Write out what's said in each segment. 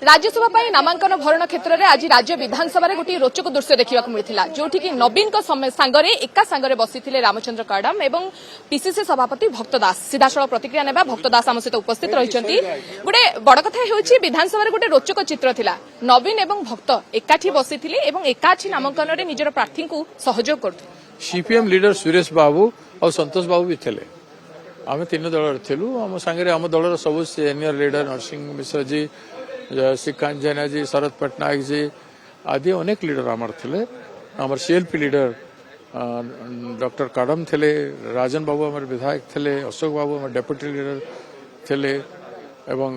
राज्यसभा नामांकन भरण क्षेत्र में आज राज्य विधानसभा गोटे रोचक दृश्य देखा मिलता जोठी कि नवीन सांगरे एका सांगरे बसी रामचंद्र काडम एवं पीसीसी सभापति भक्त दास सीधासल प्रतिक्रिया नेबा भक्त दास आम सहित उपस्थित रही गोटे बड़ कथा होची विधानसभा गोटे रोचक चित्र थिला नवीन एवं भक्त एकाठी बसी एकाठी नामांकन में निजर प्रार्थी को सहयोग करते सीपीएम लीडर सुरेश बाबू और संतोष बाबू भी थे आम तीन दल थिलु आम सांगे आम दलर सब सीनियर लीडर नरसिंह मिश्र जी श्रीकांत जैना जी शरद पटनायक जी आदि अनेक लीडर आमर थे आमर सीएलपी लीडर डॉक्टर काडम थे राजन बाबू आमर विधायक थे अशोक बाबू आमर डेप्यूटी लीडर थे एवं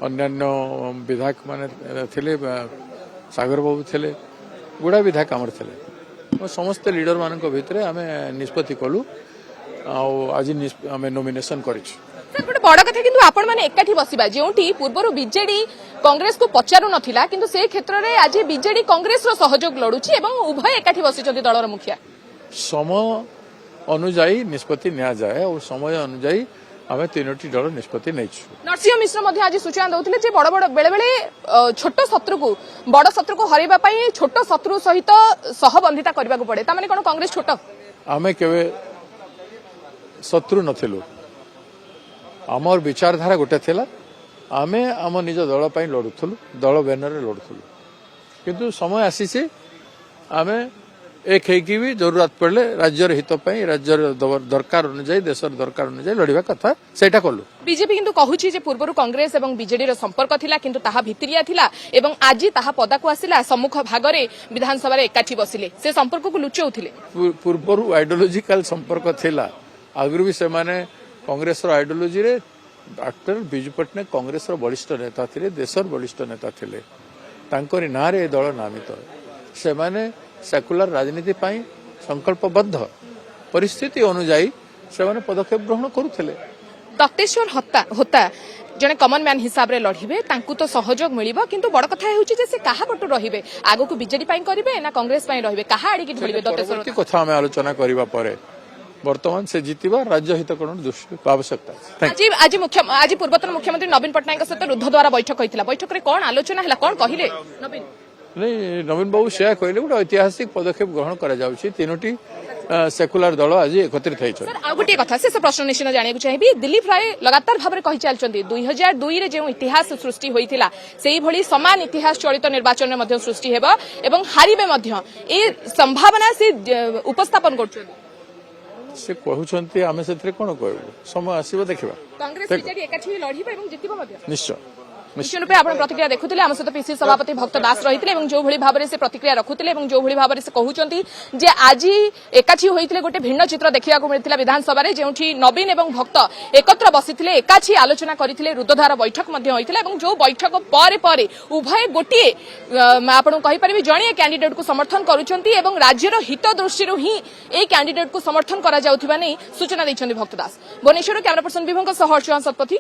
अन्यान्य विधायक माने थे सागर बाबू थे गुड़ा विधायक आमर थे समस्त लीडर मान भितर आम निष्पत्ति कलु आज आम नॉमिनेशन करिछु गोटे बड़ कथा किंतु आपण माने एकाठी बसिबा जोंठी पूर्वरु बीजेडी कांग्रेस को पचारू नथिला किंतु से क्षेत्र में आज बीजेडी कांग्रेस रो सहयोग लड़ुची एवं उभय एकाठी बसिचंती दलर मुखिया समय अनुजाई निष्पत्ति निया जाए और समय अनुजाई आमे तीनोटी दल निष्पत्ति नैछु नरसिंह मिश्र मध्ये आज सूचना दउथिले जे बड़ बड़ बेले बेले छोट शत्रु को बड़ शत्रु को हरैबा पई छोट शत्रु सहित सहबंधिता करबा को पड़े ता माने कोन कांग्रेस छोट आमे केवे शत्रु नथिलु आमर विचारधारा गोटे थिला आमे आम निज दल पई लड़ुथलु दल बैनर रे लड़ुथलु किंतु समय आसीছে आमे एक हेकी भी जरूरत पड़ले राज्यर हित पई राज्यर दरकार अनुसार देशर दरकार अनुसार लड़िबा कथा सेटा कलु बीजेपी किंतु कहूची जे पूर्वरु कांग्रेस एवं बीजेडी रो संपर्क थिला किंतु ताहा भितरिया थिला एवं आज ताहा पदा को आसिला सम्मुख भागरे विधानसभा रे एकाठी बसिले से संपर्क को लुचौथिले पूर्वरु आइडियोलॉजिकल संपर्क थिला आगु भी से माने कांग्रेस आइडियोलॉजी रे डॉक्टर बिजू पट्टनायक कांग्रेस वरिष्ठ नेता थे देशर वरिष्ठ नेता थे तांकरी ना रे दल नामित से माने सेकुलर राजनीति पाई संकल्पबद्ध परिस्थिति अनुजाई से माने पदक्षेप ग्रहण करुथिले तक्तेश्वर होता जने कॉमन मैन हिसाब रे लढिबे तांकु तो सहयोग मिलिबो किंतु बड़ कथा हेउची जे से काहा पटु रहिबे आगो को बीजेडी पाई करिवे ना कांग्रेस पाई रहिबे काहा आडी की ढलिबे तक्तेश्वर कथा हम आलोचना करिबा परे वर्तमान से जीतवा राज्य हितकरण दृष्टि आवश्यकता आज पूर्वतन मुख्यमंत्री नवीन पटनायक सहित रुद्ध द्वारा बैठक होइतिला बैठक रे कोन आलोचना हला कोन कहिले नवीन नहीं नवीन बाबू से कहले गोटे ऐतिहासिक पदक्षेप ग्रहण करा जाउछि तीनोटी सेकुलर दल आज एकत्रित होइछ सर आ गोटे कथा से प्रश्न निश्चित जानिया को चाहिबी दिलीप राय लगातार भाबरे कहि चलचंती 2002 रे जे इतिहास सृष्टि होइतिला सेही भली समान इतिहास चलित निर्वाचन में मध्ये सृष्टि हेबो एवं हारिबे मध्ये ए संभावना से उपस्थापन करछन से कहउछंती आमे सेतरे कोन कहबो समय आसीबो देखिबा कांग्रेस बीजेडी एकाठी लढिबो एवं जितिबो मध्ये निश्चय निश्चय रूपे आपण प्रतिक्रिया देखुथिले आम सहित पीसी सभापति भक्त दास रहिथिले एवं जो भली भाबरे से प्रतिक्रिया रखुथिले एवं जो भली भाबरे से कहउचंती जे आज एकाठी होइथिले गोटे भिन्न चित्र देखिया को मिलथिला विधानसभा रे जेउठी नवीन एवं भक्त एकत्र बसिथिले एकाठी आलोचना करिथिले रुद्धधार बैठक मध्ये होइथिला एवं जो बैठक पारे पारे उभय गोटे आपण कहि परिबे जणिए कैंडिडेट को समर्थन करूचंती एवं राज्यर हित दृष्टि ही ए कैंडिडेट को समर्थन करा जाउथिबा नै सूचना दैछंती भक्त दास भुवनेश्वर कैमरा पर्सन विभंग सह अर्चना सतपथी।